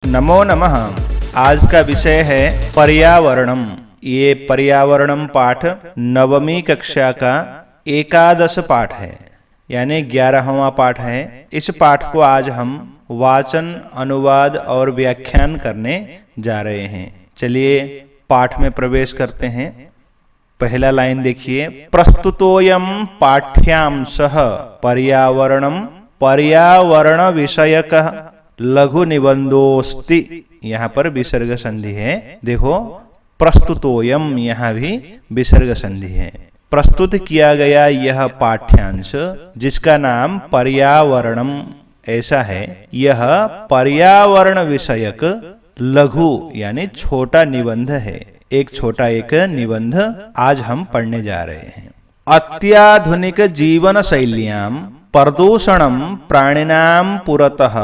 नमो नमः। आज का विषय है पर्यावरणम। ये पर्यावरणम पाठ 9वीं कक्षा का एकादश पाठ है, यानी 11वां पाठ है। इस पाठ को आज हम वाचन, अनुवाद और व्याख्यान करने जा रहे हैं। चलिए पाठ में प्रवेश करते हैं। पहला लाइन देखिए, प्रस्तुतोयम पाठ्यांशः पर्यावरणम पर्यावरण विषयक लघु निबंधोस्ति। यहाँ पर विसर्ग संधि है। देखो, प्रस्तुतोयम, यहाँ भी विसर्ग संधि है। प्रस्तुत किया गया यह पाठ्यांश, जिसका नाम पर्यावरणम ऐसा है, यह पर्यावरण विषयक लघु यानी छोटा निबंध है। एक छोटा एक निबंध आज हम पढ़ने जा रहे हैं। अत्याधुनिक जीवन शैल्यां प्रदूषणं प्राणिनां पुरतः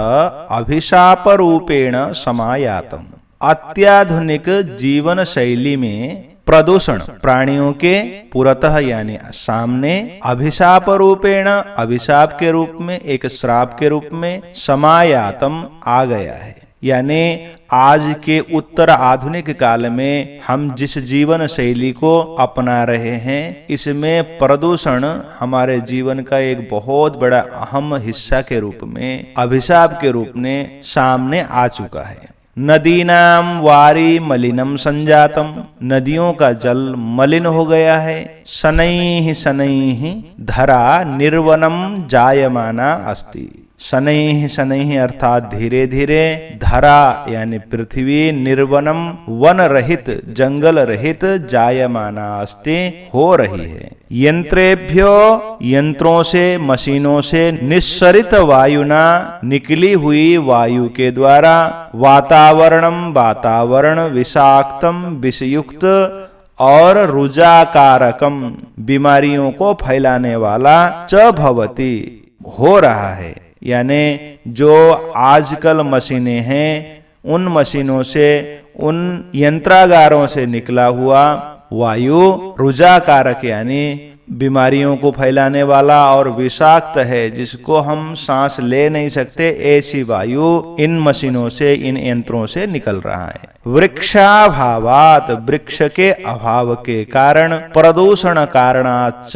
अभिशाप रूपेण समायातम्। अत्याधुनिक जीवन शैली में प्रदूषण प्राणियों के पुरतः यानी सामने, अभिशाप रूपेण अभिशाप के रूप में, एक श्राप के रूप में, समायातम आ गया है। यानी आज के उत्तर आधुनिक काल में हम जिस जीवन शैली को अपना रहे हैं, इसमें प्रदूषण हमारे जीवन का एक बहुत बड़ा अहम हिस्सा के रूप में, अभिशाप के रूप में सामने आ चुका है। नदीनां वारी मलिनम संजातम, नदियों का जल मलिन हो गया है। शनैः शनैः धरा निर्वनम जायमाना अस्ति। शनैः शनैः अर्थात धीरे धीरे, धरा यानी पृथ्वी, निर्वनम वन रहित, जंगल रहित, जायमाना अस्ति हो रही है। यंत्रेभ्यो यंत्रों से, मशीनों से, निस्सरित वायुना निकली हुई वायु के द्वारा, वातावरणम वातावरण, विषाक्तम विषयुक्त और रुजाकारकम बीमारियों को फैलाने वाला, च भवति हो रहा है। यानी जो आजकल मशीनें हैं, उन मशीनों से, उन यंत्रागारों से निकला हुआ वायु रुजाकारक यानी बीमारियों को फैलाने वाला और विषाक्त है, जिसको हम सांस ले नहीं सकते, ऐसी वायु इन मशीनों से, इन यंत्रों से निकल रहा है। वृक्षाभावात, वृक्ष के अभाव के कारण, प्रदूषण कारणाच्च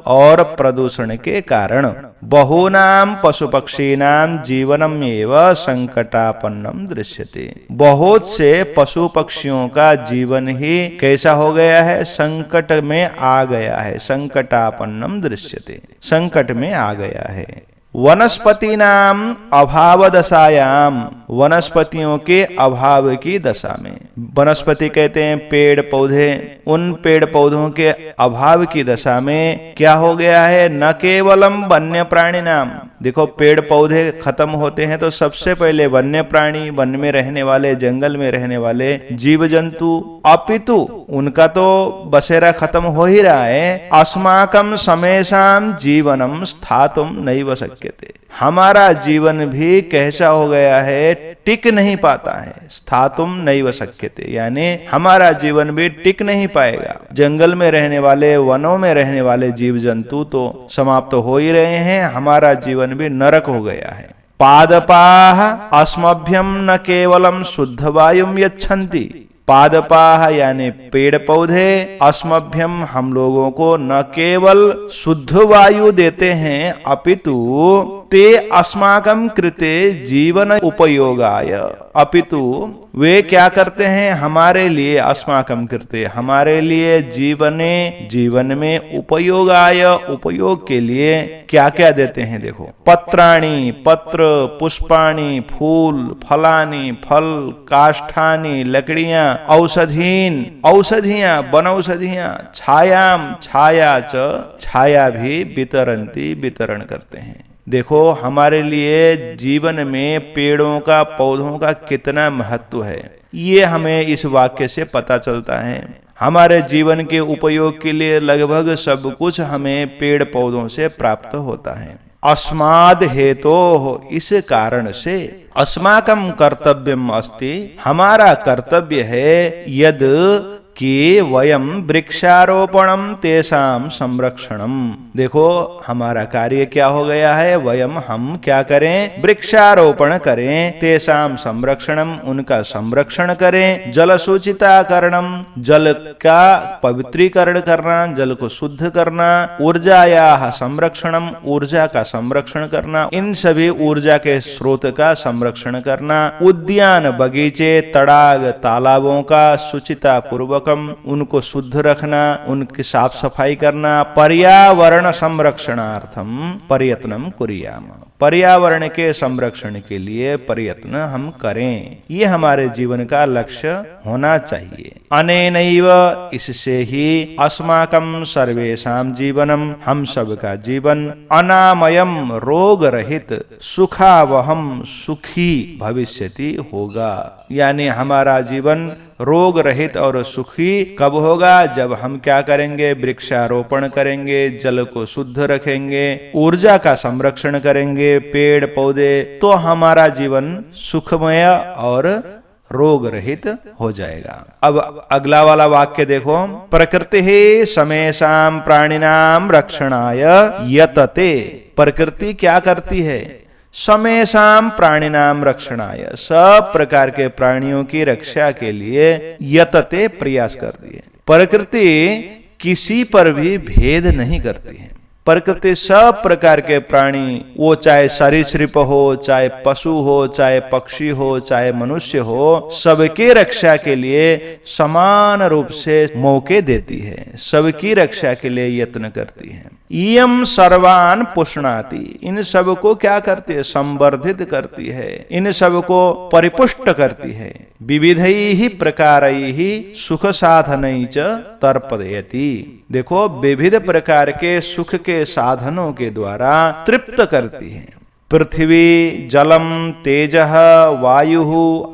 और प्रदूषण के कारण, बहूनां पशु पक्षीनां जीवनम एव संकटापन्नम दृश्यते। बहुत से पशु पक्षियों का जीवन ही कैसा हो गया है? संकट में आ गया है। संकटापन्नम दृश्यते, संकट में आ गया है। वनस्पतीनां अभाव दशायाम, वनस्पतियों के अभाव की दशा में, वनस्पति कहते हैं पेड़ पौधे, उन पेड़ पौधों के अभाव की दशा में क्या हो गया है? न केवलम वन्य प्राणी नाम, देखो पेड़ पौधे खत्म होते हैं तो सबसे पहले वन्य प्राणी, वन में रहने वाले, जंगल में रहने वाले जीव जंतु, अपितु उनका तो बसेरा खत्म हो ही रहा है। अस्माकं समेषां जीवनम स्थातुम नैव शक्यते, हमारा जीवन भी कैसा हो गया है? टिक नहीं पाता है। स्थातुम नैव शक्यते यानी हमारा जीवन भी टिक नहीं पाएगा। जंगल में रहने वाले, वनों में रहने वाले जीव जंतु तो समाप्त हो ही रहे हैं, हमारा जीवन भी नरक हो गया है। पादपाः अस्मभ्यं न केवलम शुद्ध वायुम यच्छन्ति, पादपाः यानी पेड़ पौधे, अस्मभ्यम हम लोगों को न केवल शुद्ध वायु देते हैं, अपितु ते अस्माकं कृते जीवन उपयोगाय, अपितु वे क्या करते हैं? हमारे लिए, अस्माकं कृते हमारे लिए, जीवन में उपयोगाय, उपयोग के लिए क्या क्या देते हैं? देखो, पत्राणि पत्र, पुष्पाणि फूल, फलानि फल, काष्ठानि लकड़ियां, औषधीन औषधियां, वनौषधियां, छायाम छाया च, छाया भी वितरन्ति वितरण करते हैं। देखो हमारे लिए जीवन में पेड़ों का, पौधों का कितना महत्व है, ये हमें इस वाक्य से पता चलता है। हमारे जीवन के उपयोग के लिए लगभग सब कुछ हमें पेड़ पौधों से प्राप्त होता है। अस्माद् हेतोः, इस कारण से, अस्माकं कर्तव्यम अस्ति, हमारा कर्तव्य है, यद कि वयम वृक्षारोपणम तेषाम संरक्षणम। देखो हमारा कार्य क्या हो गया है, वयम हम क्या करें, वृक्षारोपण करें, तेषाम संरक्षणम उनका संरक्षण करें, जल शुचिताकरणम जल का पवित्रीकरण करना, जल को शुद्ध करना, ऊर्जाया संरक्षणम ऊर्जा का संरक्षण करना, इन सभी ऊर्जा के स्रोत का संरक्षण करना, उद्यान बगीचे तड़ाग तालाबों का शुचिता पूर्वकम उनको शुद्ध रखना, उनकी साफ सफाई करना, पर्यावरण संरक्षणार्थम प्रयत्नम कुर्याम, पर्यावरण के संरक्षण के लिए प्रयत्न हम करें, ये हमारे जीवन का लक्ष्य होना चाहिए। अनेनैव इससे ही अस्माकं सर्वेषां जीवनम हम सबका जीवन अनामयम रोग रहित सुखावहम सुखी भविष्यति होगा। यानी हमारा जीवन रोग रहित और सुखी कब होगा, जब हम क्या करेंगे, वृक्षारोपण करेंगे, जल को शुद्ध रखेंगे, ऊर्जा का संरक्षण करेंगे, पेड़ पौधे, तो हमारा जीवन सुखमय और रोग रहित हो जाएगा। अब अगला वाला वाक्य देखो, प्रकृति ही समेषां प्राणिनां रक्षणाय यतते। प्रकृति क्या करती है, समेषां प्राणिनां रक्षणाय सब प्रकार के प्राणियों की रक्षा के लिए यतते प्रयास करती है। प्रकृति किसी पर भी भेद नहीं करती है। प्रकृति सब प्रकार के प्राणी, वो चाहे सरीसृप हो, चाहे पशु हो, चाहे पक्षी हो, चाहे मनुष्य हो, सबके रक्षा के लिए समान रूप से मौके देती है, सबकी रक्षा के लिए यत्न करती है। इयम सर्वान पुष्णाति, इन सब को क्या करती है, संवर्धित करती है, इन सब को परिपुष्ट करती है। विविधैहि प्रकारैहि सुख साधनै च तर्पयति। देखो विविध प्रकार के सुख के साधनों के द्वारा तृप्त करती है। पृथ्वी जलम तेजः वायुः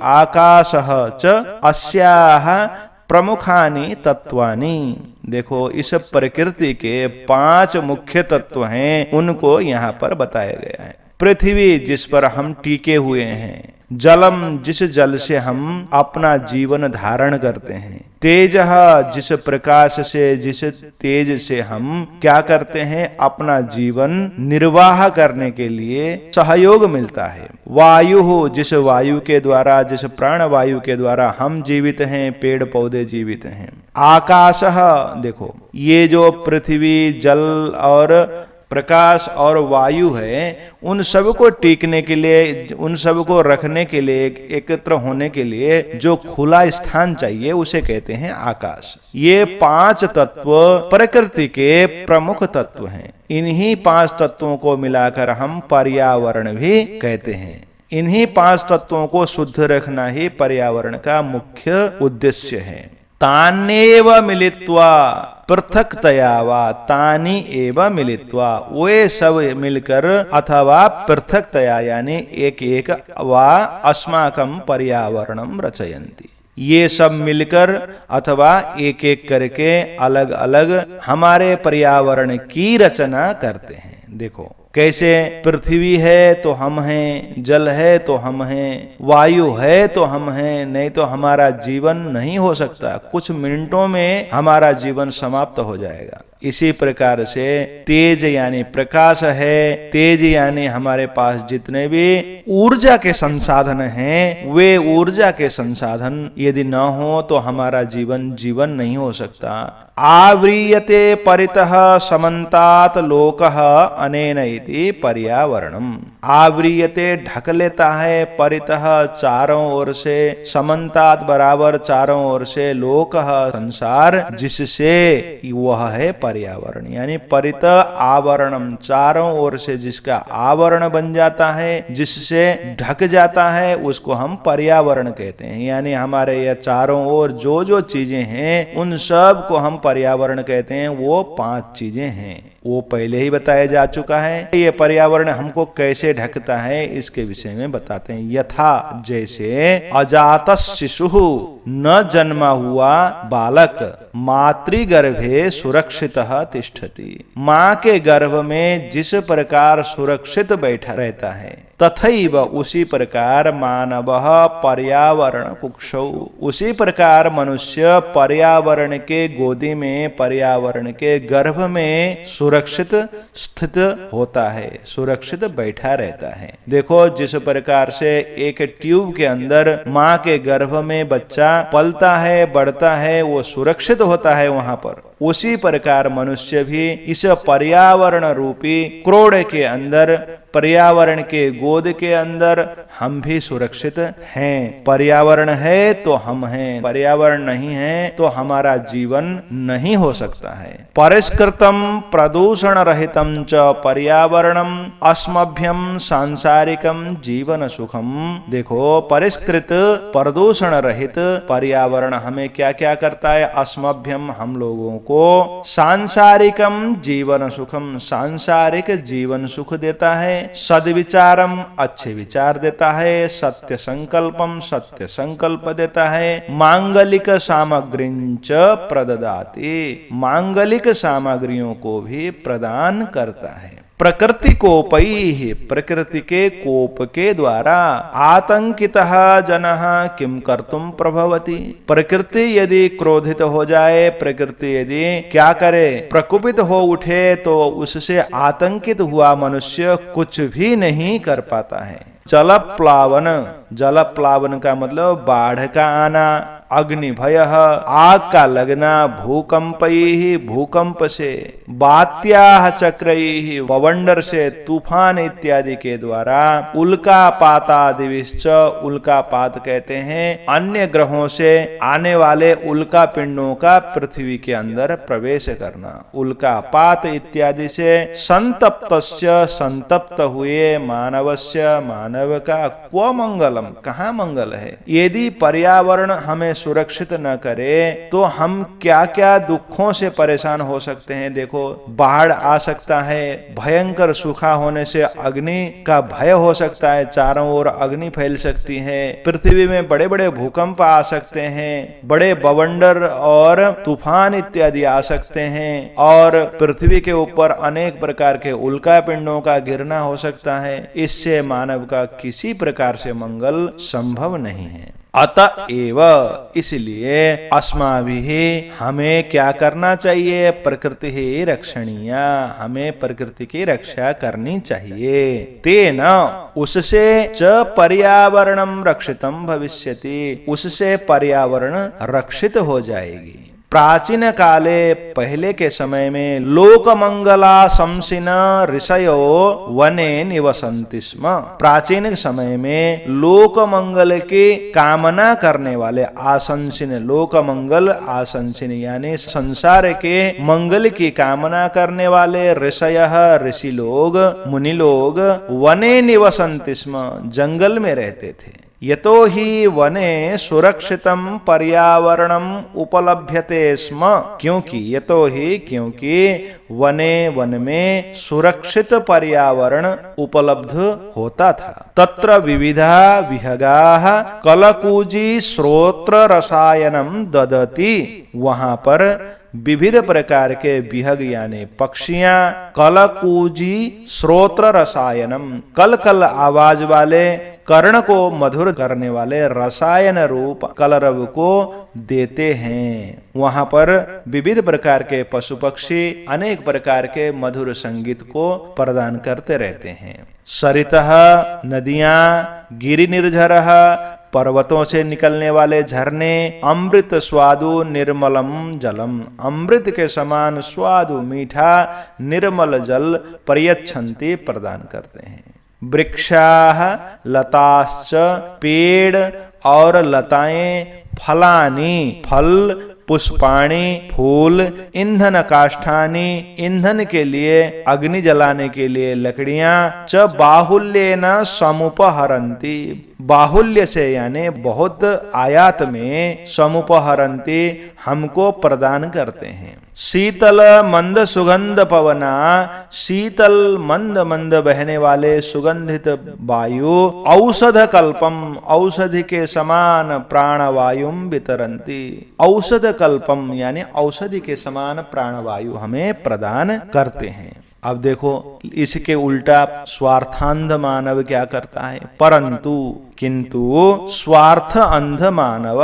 आकाशः च अस्याः प्रमुखानि तत्वानि। देखो इस प्रकृति के 5 मुख्य तत्व हैं, उनको यहाँ पर बताया गया है। पृथ्वी जिस पर हम टिके हुए हैं, जलम जिस जल से हम अपना जीवन धारण करते हैं, तेजः जिस प्रकाश से, जिस तेज से हम क्या करते हैं, अपना जीवन निर्वाह करने के लिए सहयोग मिलता है। वायु जिस वायु के द्वारा, जिस प्राण वायु के द्वारा हम जीवित हैं, पेड़ पौधे जीवित हैं। आकाशः, देखो ये जो पृथ्वी जल और प्रकाश और वायु है, उन सब को टिकने के लिए, उन सब को रखने के लिए, एकत्र होने के लिए जो खुला स्थान चाहिए उसे कहते हैं आकाश। ये 5 तत्व प्रकृति के प्रमुख तत्व हैं। इन्हीं 5 तत्वों को मिलाकर हम पर्यावरण भी कहते हैं। इन्हीं 5 तत्वों को शुद्ध रखना ही पर्यावरण का मुख्य उद्देश्य है। तान्येव मिलित्वा पृथक्तया वा, तानि एव मिलित्वा, वे सब मिलकर अथवा पृथक्तया यानी एक एक वा अस्माकं पर्यावरणं रचयन्ति। ये सब मिलकर अथवा एक एक करके अलग अलग हमारे पर्यावरण की रचना करते हैं। देखो कैसे, पृथ्वी है तो हम हैं, जल है तो हम हैं, वायु है तो हम हैं, नहीं तो हमारा जीवन नहीं हो सकता। कुछ मिनटों में हमारा जीवन समाप्त हो जाएगा। इसी प्रकार से तेज यानी प्रकाश है, तेज यानी हमारे पास जितने भी ऊर्जा के संसाधन हैं, वे ऊर्जा के संसाधन यदि न हो तो हमारा जीवन नहीं हो सकता। आव्रियते परितः समन्तात लोकः अनेन इति पर्यावरणम। आव्रियते ढक लेता है, परितः चारों ओर से, समन्तात बराबर चारों ओर से, लोकः संसार जिससे, वह है पर्यावरण। यानी परित आवरणम, चारों ओर से जिसका आवरण बन जाता है, जिससे ढक जाता है, उसको हम पर्यावरण कहते हैं। यानी हमारे यह चारों ओर जो जो चीजें हैं उन सब को हम पर्यावरण कहते हैं। वो 5 चीजें हैं, वो पहले ही बताया जा चुका है। ये पर्यावरण हमको कैसे ढकता है इसके विषय में बताते हैं। यथा, जैसे अजात शिशु, न जन्मा हुआ बालक मातृगर्भे सुरक्षितः तिष्ठति, माँ के गर्भ में जिस प्रकार सुरक्षित बैठा रहता है, तथैव उसी प्रकार मानवः पर्यावरण कुक्षौ, उसी प्रकार मनुष्य पर्यावरण के गोदी में, पर्यावरण के गर्भ में सुरक्षित स्थित होता है, सुरक्षित बैठा रहता है। देखो जिस प्रकार से एक ट्यूब के अंदर माँ के गर्भ में बच्चा पलता है, बढ़ता है, वो सुरक्षित होता है वहां पर, उसी प्रकार मनुष्य भी इस पर्यावरण रूपी क्रोड़ के अंदर, पर्यावरण के गोद के अंदर हम भी सुरक्षित हैं। पर्यावरण है तो हम हैं, पर्यावरण नहीं है तो हमारा जीवन नहीं हो सकता है। परिष्कृतम प्रदूषण रहितम च पर्यावरणम अस्मभ्यम सांसारिकम जीवन सुखम। देखो परिष्कृत प्रदूषण रहित पर्यावरण हमें क्या क्या करता है? अस्मभ्यम हम लोगों को सांसारिकम जीवन सुखम, सांसारिक जीवन सुख देता है। सद्विचारम अच्छे विचार देता है। सत्य संकल्पम सत्य संकल्प देता है। मांगलिक सामग्रींच प्रददाति, मांगलिक सामग्रियों को भी प्रदान करता है। प्रकृति कोपैः, प्रकृति के कोप के द्वारा आतंकितः जनः किम कर्तुम प्रभवति। प्रकृति यदि क्रोधित हो जाए, प्रकृति यदि क्या करे, प्रकुपित हो उठे, तो उससे आतंकित हुआ मनुष्य कुछ भी नहीं कर पाता है। जल प्लावन, जल प्लावन का मतलब बाढ़ का आना, अग्नि भय आग का लगना, भूकंपैः भूकंप से, बात्याः चक्रैः बवंडर से, तूफान इत्यादि के द्वारा, उल्कापातादिविश्च, उल्कापात कहते हैं अन्य ग्रहों से आने वाले उल्का पिंडों का पृथ्वी के अंदर प्रवेश करना, उल्कापात इत्यादि से संतप्तस्य, संतप्त हुए मानवस्य, मानव का क्व मंगलम, कहाँ मंगल है। यदि पर्यावरण हमें सुरक्षित न करे तो हम क्या क्या दुखों से परेशान हो सकते हैं। देखो बाढ़ आ सकता है, भयंकर सूखा होने से अग्नि का भय हो सकता है, चारों ओर अग्नि फैल सकती है, पृथ्वी में बड़े बड़े भूकंप आ सकते हैं, बड़े बवंडर और तूफान इत्यादि आ सकते हैं, और पृथ्वी के ऊपर अनेक प्रकार के उल्का पिंडों का गिरना हो सकता है। इससे मानव का किसी प्रकार से मंगल संभव नहीं है। अतएव इसलिए अस्माभिः हमें क्या करना चाहिए? प्रकृति ही रक्षणीय, हमें प्रकृति की रक्षा करनी चाहिए। तेन उससे च पर्यावरणम रक्षितम भविष्यति, उससे पर्यावरण रक्षित हो जाएगी। प्राचीन काले, पहले के समय में, लोक मंगला शंसिन ऋषयो वने निवसन्ति स्म। प्राचीन समय में लोक मंगल की कामना करने वाले, आशंसिन, लोक मंगल आशंसिन यानी संसार के मंगल की कामना करने वाले ऋषयः, ऋषि लोग, मुनि लोग, वने निवसन्ति स्म, जंगल में रहते थे। यतो ही वने सुरक्षितम पर्यावरणम उपलभ्यते स्म, क्योंकि, यतो ही क्योंकि, वने, वन में सुरक्षित पर्यावरण उपलब्ध होता था। तत्र विविधा विहगाः कलकूजी श्रोत्र रसायनम ददति, वहां पर विविध प्रकार के विहग यानी पक्षियां, कलकूजी श्रोत्र रसायनम, कल कल आवाज वाले, कर्ण को मधुर करने वाले रसायन रूप कलरव को देते हैं। वहां पर विविध प्रकार के पशु पक्षी अनेक प्रकार के मधुर संगीत को प्रदान करते रहते हैं। सरितः नदियां, गिरि निर्झरः पर्वतों से निकलने वाले झरने, अमृत स्वादु निर्मलम जलम, अमृत के समान स्वादु मीठा निर्मल जल प्रयच्छन्ति प्रदान करते हैं। वृक्षाः लताश्च, पेड़ और लताएं, फलानि, फल, पुष्पाणि, फूल, ईंधन काष्ठानि, ईंधन के लिए, अग्नि जलाने के लिए लकड़ियां, च बाहुल्येन समुपहरन्ति, बाहुल्य से यानी बहुत आयात में, समुपहरन्ति हमको प्रदान करते हैं। शीतल मंद सुगंध पवना, शीतल मंद मंद बहने वाले सुगंधित वायु, औषध कल्पम, औषधि के समान प्राणवायुम वितरन्ति, औषध कल्पम यानी औषधि के समान प्राणवायु हमें प्रदान करते हैं। अब देखो इसके उल्टा स्वार्थांध मानव क्या करता है, परंतु किंतु स्वार्थ अंध मानव,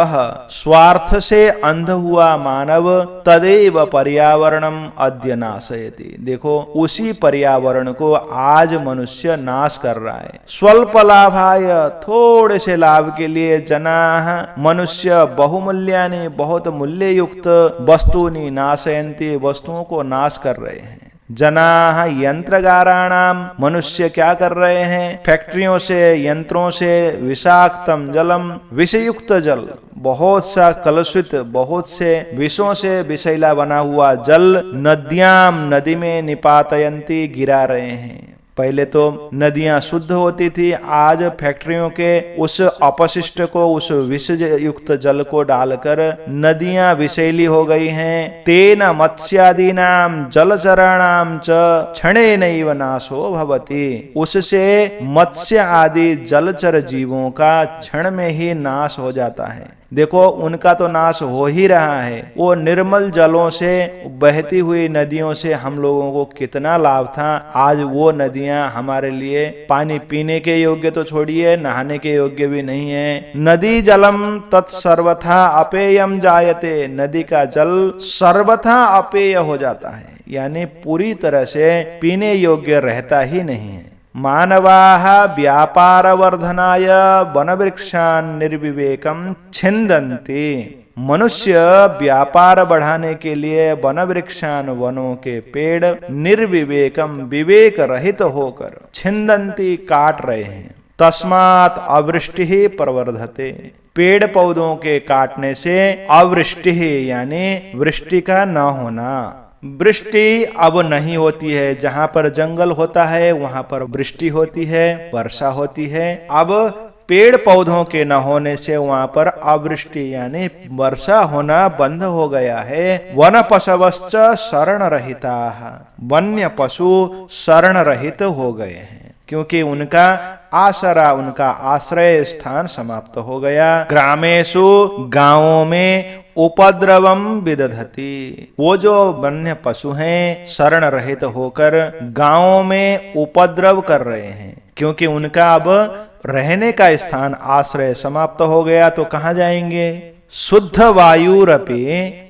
स्वार्थ से अंध हुआ मानव तदेव पर्यावरणम अद्य नाशयति। देखो उसी पर्यावरण को आज मनुष्य नाश कर रहा है। स्वल्प लाभाय, थोड़े से लाभ के लिए जनाः मनुष्य बहुमूल्यानि, बहुत मूल्य युक्त वस्तूनि नाशयन्ति, वस्तुओं को नाश कर रहे हैं। जनाः यंत्रगाराणाम, मनुष्य क्या कर रहे हैं, फैक्ट्रियों से यंत्रों से विषाक्तम जलम, विषयुक्त जल, बहुत सा कलुषित, बहुत से विषों से विषैला बना हुआ जल नद्याम, नदी में निपातयन्ति, गिरा रहे हैं। पहले तो नदियां शुद्ध होती थी, आज फैक्ट्रियों के उस अपशिष्ट को, उस विष युक्त जल को डालकर नदियां विषैली हो गई हैं। तेन मत्स्यादीनाम जलचराणाम च क्षणेनैव नाशो भवति, उससे मत्स्य आदि जलचर जीवों का क्षण में ही नाश हो जाता है। देखो उनका तो नाश हो ही रहा है। वो निर्मल जलों से, बहती हुई नदियों से हम लोगों को कितना लाभ था, आज वो नदियां हमारे लिए पानी पीने के योग्य तो छोड़िए, नहाने के योग्य भी नहीं है। नदी जलम तत्सर्वथा अपेयम जायते, नदी का जल सर्वथा अपेय हो जाता है, यानी पूरी तरह से पीने योग्य रहता ही नहीं है। मानवाः व्यापार वर्धनाय वनवृक्षान् निर्विवेकम छिन्दन्ति, मनुष्य व्यापार बढ़ाने के लिए वनवृक्षान्, वनों के पेड़, निर्विवेकम, विवेक रहित होकर, छिन्दन्ति, काट रहे हैं। तस्मात् अवृष्टि प्रवर्धते, पेड़ पौधों के काटने से अवृष्टि यानी वृष्टि का न होना, वृष्टि अब नहीं होती है। जहां पर जंगल होता है वहां पर वृष्टि होती है, वर्षा होती है। अब पेड़ पौधों के न होने से वहां पर अवृष्टि यानी वर्षा होना बंद हो गया है। वन पशवश्च शरण रहिता, वन्य पशु शरण रहित हो गए हैं, क्योंकि उनका आसरा, उनका आश्रय स्थान समाप्त हो गया। ग्रामेषु, गांवों में, उपद्रवम विदधति, वो जो वन्य पशु हैं शरण रहित होकर गांवों में उपद्रव कर रहे हैं, क्योंकि उनका अब रहने का स्थान, आश्रय समाप्त हो गया, तो कहाँ जाएंगे। शुद्ध वायुरपि,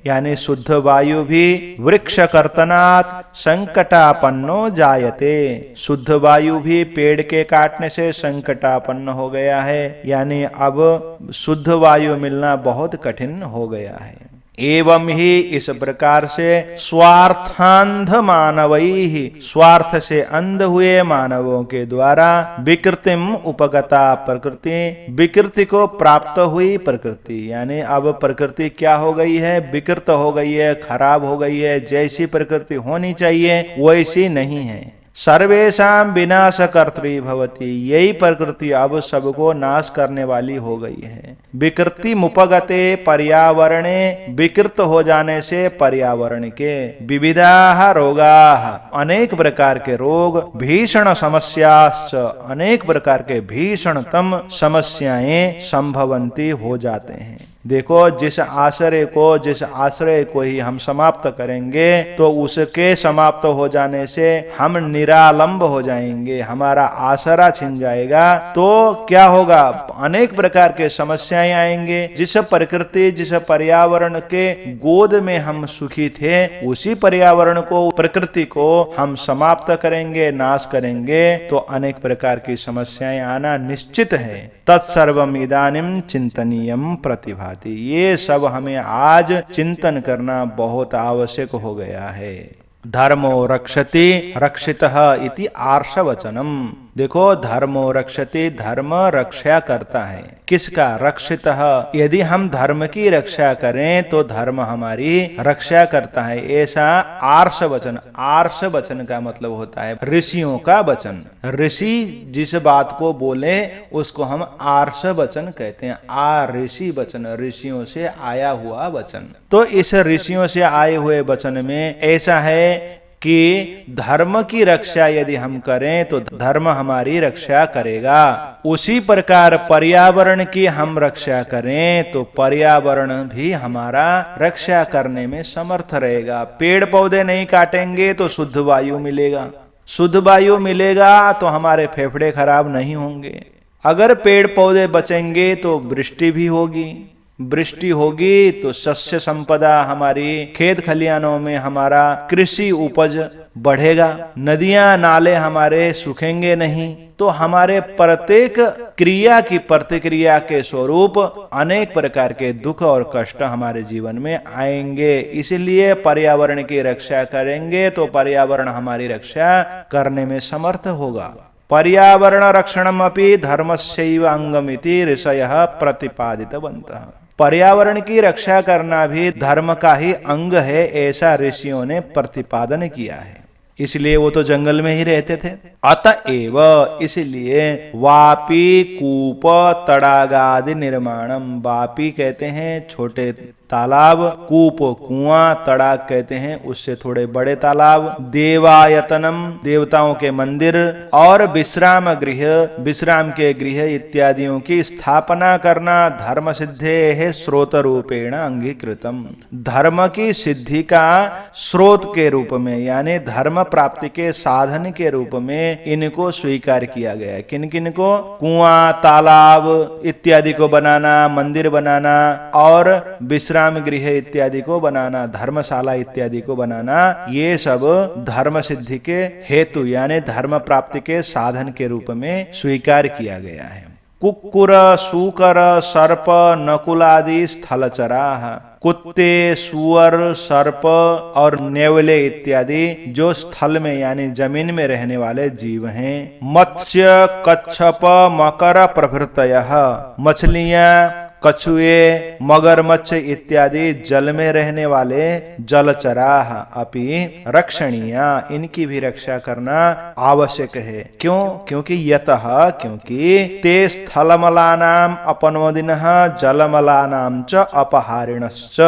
यानी शुद्ध वायु भी वृक्ष कर्तनात् संकटापन्नो जायते, शुद्ध वायु भी पेड़ के काटने से संकटापन्न हो गया है, यानी अब शुद्ध वायु मिलना बहुत कठिन हो गया है। एवं ही इस प्रकार से स्वार्थांध मानवैहि, स्वार्थ से अंध हुए मानवों के द्वारा विकृतिम उपगता प्रकृति, विकृति को प्राप्त हुई प्रकृति, यानी अब प्रकृति क्या हो गई है, विकृत हो गई है, खराब हो गई है। जैसी प्रकृति होनी चाहिए वैसी नहीं है। सर्वेषां विनाशकर्त्री भवति, यही प्रकृति अब सबको नाश करने वाली हो गई है। विकृति मुपगते पर्यावरणे, विकृत हो जाने से पर्यावरण के, विविधाः रोगाः, अनेक प्रकार के रोग, भीषण समस्याश्च, अनेक प्रकार के भीषणतम समस्याएं संभवंती हो जाते हैं। देखो जिस आश्रय को ही हम समाप्त करेंगे तो उसके समाप्त हो जाने से हम निरालंब हो जाएंगे, हमारा आसरा छिन जाएगा, तो क्या होगा, अनेक प्रकार के समस्याएं आएंगे। जिस प्रकृति, जिस पर्यावरण के गोद में हम सुखी थे, उसी पर्यावरण को, प्रकृति को हम समाप्त करेंगे, नाश करेंगे, तो अनेक प्रकार की समस्याएं आना निश्चित है। तत्सर्वम इदानीम चिंतनीयम प्रतिभाति, ये सब हमें आज चिंतन करना बहुत आवश्यक हो गया है। धर्मो रक्षति रक्षितः इति आर्षवचनम, देखो धर्मो रक्षति, धर्म रक्षा करता है, किसका, रक्षितः, यदि हम धर्म की रक्षा करें तो धर्म हमारी रक्षा करता है, ऐसा आर्ष वचन। आर्ष वचन का मतलब होता है ऋषियों का वचन। ऋषि जिस बात को बोले उसको हम आर्ष वचन कहते हैं। आ ऋषि वचन, ऋषियों से आया हुआ वचन। तो इस ऋषियों से आए हुए वचन में ऐसा है कि धर्म की रक्षा यदि हम करें तो धर्म हमारी रक्षा करेगा। उसी प्रकार पर्यावरण की हम रक्षा करें तो पर्यावरण भी हमारा रक्षा करने में समर्थ रहेगा। पेड़ पौधे नहीं काटेंगे तो शुद्ध वायु मिलेगा, शुद्ध वायु मिलेगा तो हमारे फेफड़े खराब नहीं होंगे। अगर पेड़ पौधे बचेंगे तो वृष्टि भी होगी, वृष्टि होगी तो शस्य संपदा, हमारी खेत खलियानों में हमारा कृषि उपज बढ़ेगा, नदियां नाले हमारे सूखेंगे नहीं। तो हमारे प्रत्येक क्रिया की प्रतिक्रिया के स्वरूप अनेक प्रकार के दुख और कष्ट हमारे जीवन में आएंगे। इसलिए पर्यावरण की रक्षा करेंगे तो पर्यावरण हमारी रक्षा करने में समर्थ होगा। पर्यावरण रक्षणमपि धर्मस्यैव अंगमिति ऋषयः प्रतिपादितवन्तः। पर्यावरण की रक्षा करना भी धर्म का ही अंग है, ऐसा ऋषियों ने प्रतिपादन किया है। इसलिए वो तो जंगल में ही रहते थे। अतएव इसलिए वापी कूप तड़ागादि निर्माणम, वापी कहते हैं छोटे तालाब, कूप कुआं, तड़ाग कहते हैं उससे थोड़े बड़े तालाब, देवायतनम देवताओं के मंदिर, और विश्राम गृह विश्राम के गृह इत्यादियों की स्थापना करना धर्म सिद्धे है स्रोत रूपेण अंगीकृतम। धर्म की सिद्धि का स्रोत के रूप में यानी धर्म प्राप्ति के साधन के रूप में इनको स्वीकार किया गया है। किन किन को? कुआं, तालाब इत्यादि को बनाना, मंदिर बनाना और विश्राम गृह इत्यादि को बनाना, धर्मशाला इत्यादि को बनाना, ये सब धर्म सिद्धि के हेतु यानी धर्म प्राप्ति के साधन के रूप में स्वीकार किया गया है। कुक्कुर, सूकर, सर्प, नकुलादि स्थलचराः, कुत्ते, सुअर, सर्प और नेवले इत्यादि जो स्थल में यानी जमीन में रहने वाले जीव हैं। मत्स्य, कच्छप, मकर प्रभृतयः, मछलियां, कछुए, मगरमच्छ इत्यादि जल में रहने वाले जलचराः अपि रक्षणीया, इनकी भी रक्षा करना आवश्यक है। क्यों? क्योंकि यतः क्योंकि ते स्थलमलानाम अपनोदिनः जलमलानाम च अपहारिणश्च।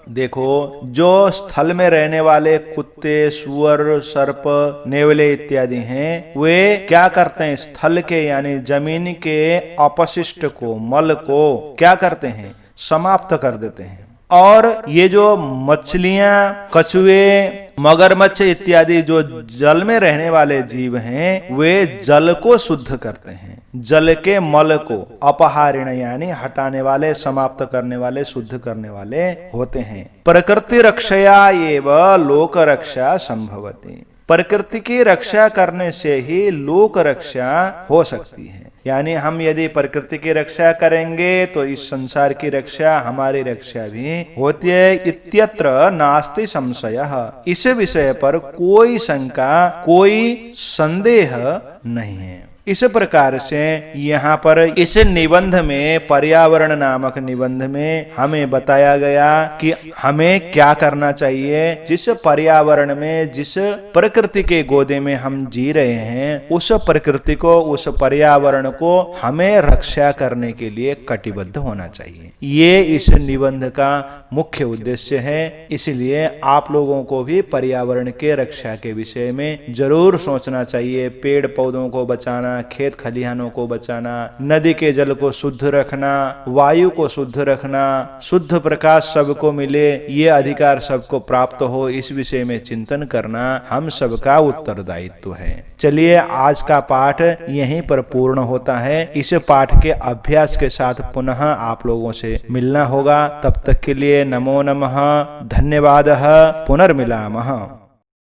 देखो, जो स्थल में रहने वाले कुत्ते, सुअर, सर्प, नेवले इत्यादि हैं, वे क्या करते हैं? स्थल के यानी जमीन के अपशिष्ट को, मल को क्या करते हैं? समाप्त कर देते हैं। और ये जो मछलियां, कछुए, मगरमच्छ इत्यादि जो जल में रहने वाले जीव हैं, वे जल को शुद्ध करते हैं, जल के मल को अपहारिण यानी हटाने वाले, समाप्त करने वाले, शुद्ध करने वाले होते हैं। प्रकृति रक्षया एव लोक रक्षा संभवति, प्रकृति की रक्षा करने से ही लोक रक्षा हो सकती है। यानी हम यदि प्रकृति की रक्षा करेंगे तो इस संसार की रक्षा, हमारी रक्षा भी होती है। इत्यत्र नास्ति संशयः, इस विषय पर कोई शंका, कोई संदेह नहीं है। इस प्रकार से यहाँ पर इस निबंध में, पर्यावरण नामक निबंध में हमें बताया गया कि हमें क्या करना चाहिए। जिस पर्यावरण में, जिस प्रकृति के गोदे में हम जी रहे हैं, उस प्रकृति को, उस पर्यावरण को हमें रक्षा करने के लिए कटिबद्ध होना चाहिए। ये इस निबंध का मुख्य उद्देश्य है। इसलिए आप लोगों को भी पर्यावरण के रक्षा के विषय में जरूर सोचना चाहिए। पेड़ पौधों को बचाना, खेत खलिहानों को बचाना, नदी के जल को शुद्ध रखना, वायु को शुद्ध रखना, शुद्ध प्रकाश सबको मिले, ये अधिकार सबको प्राप्त हो, इस विषय में चिंतन करना हम सबका उत्तरदायित्व है। चलिए, आज का पाठ यहीं पर पूर्ण होता है। इस पाठ के अभ्यास के साथ पुनः आप लोगों से मिलना होगा। तब तक के लिए नमो नमः, धन्यवादः, पुनर्मिलामः।